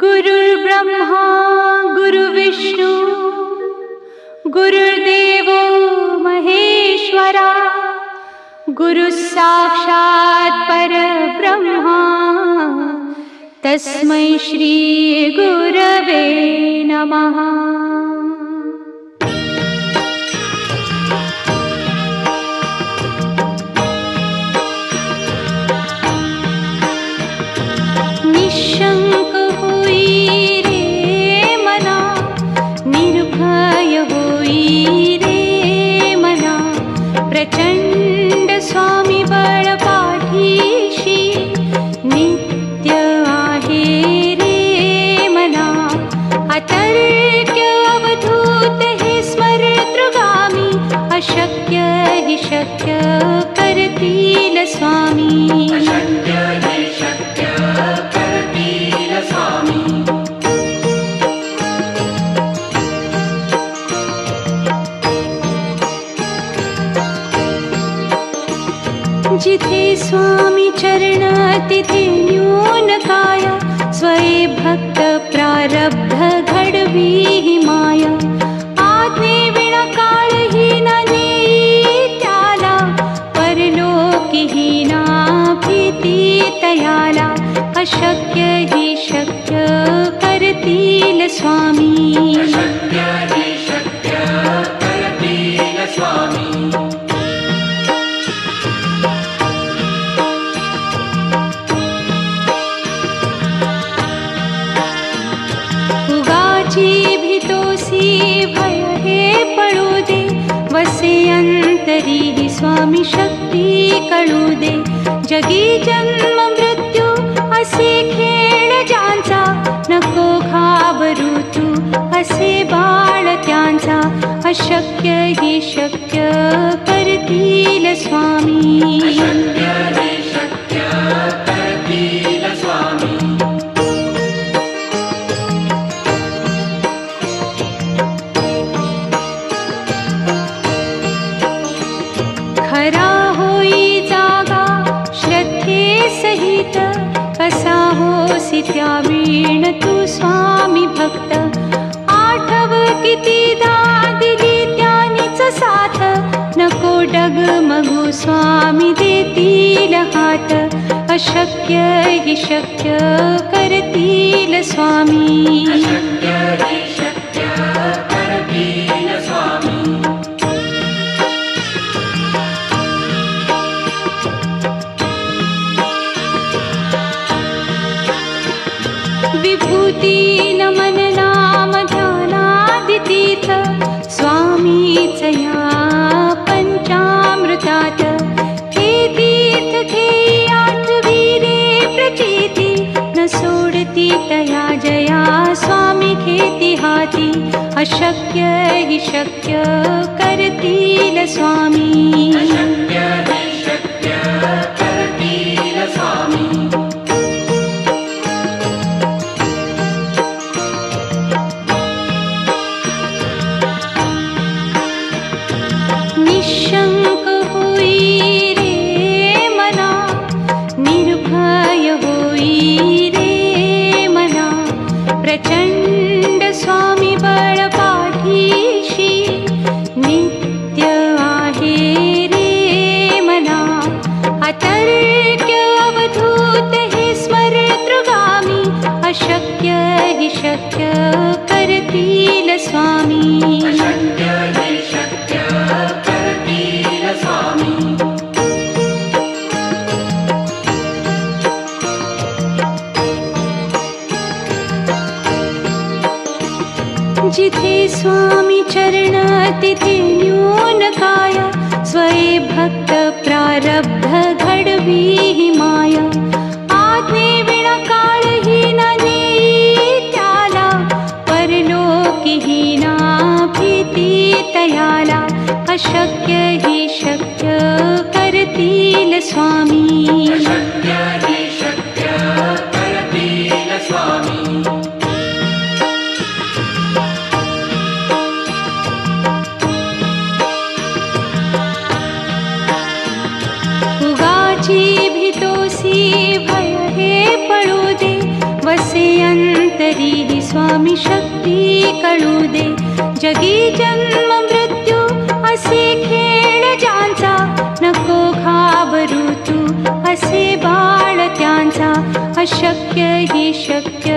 गुरुर्ब्रह्मा गुरुर्विष्णू गुरुर्देवो महेश्वरा गुरुसाक्षात् परब्रह्मा तस्मै श्री गुरवे नमः। निशंक होई रे मना, निर्भय होई रे मना, प्रचंड स्वामी बळ पाठीशी नित्य आहे रे मना। अतर्क्य अवधूत हे स्मरतृगामी, अशक्य हि शक्य करतील स्वामी। जिथे स्वामी चरण तिथे न्यून काय, स्वये भक्त प्रारब्ध घडवी ही माया। आज्ञे विना काळही न नेई त्याला, परलोकी ही ना भीती तयाला। अशक्य ही शक्य करतील स्वामी। अशक्य ही शक्य करतील स्वामी। उगाची भीतोसी भय हे पळू दे, वसे अंतरी ही स्वामी शक्ती कळू दे। जगी जन्म मृत्यू असे खेळ ज्यांचा, नको घाबरू तू असे बाळ त्यांचा। अशक्य ही शक्य करतील स्वामी। अशक्य ही शक्य करतील स्वामी। खरा होई जागा श्रद्धे सहित, कसा होसी त्या वीण तू स्वामी भक्त। आठव कितीदा दिली त्यानीच साथ, नको डगमगू स्वामी देतील हात। अशक्य ही शक्य करतील स्वामी। अशक्य ही शक्य करतील स्वामी। विभूती नमन नाम ध्यानादितीर्थ, स्वामीच या पंचामृतात। हे तीर्थ घेई आठवी रे प्रचिती, न सोडती तया जया स्वामी घेती हाती। अशक्य हि शक्य करतील स्वामी। अशक्य हि शक्य करतील स्वामी। निशंक होई रे मना, निर्भय होई रे मना, प्रचंड स्वामी बळ पाठीशी नित्य आहे रे मना। अतर्क्य अवधूत हे स्मरतृगामी, अशक्य हि शक्य करतील स्वामी। अशक्य हि शक्य करतील स्वामी। जिथे स्वामी चरण तिथे न्यून काय, स्वये भक्त प्रारब्ध घडवी ही माया। आज्ञे विना काळही न नेई त्याला, परलोकी ही ना भीती तयाला। अशक्य ही शक्य करतील स्वामी। अशक्य ही शक्य करतील स्वामी। उगाची भीतोसी भय हे पळू दे, वसे तरीही स्वामी शक्ती कळू दे. जगी जन्म मृत्यू असे खेळ ज्यांचा, नको घाबरू तू असे बाळ त्यांचा. अशक्य ही शक्य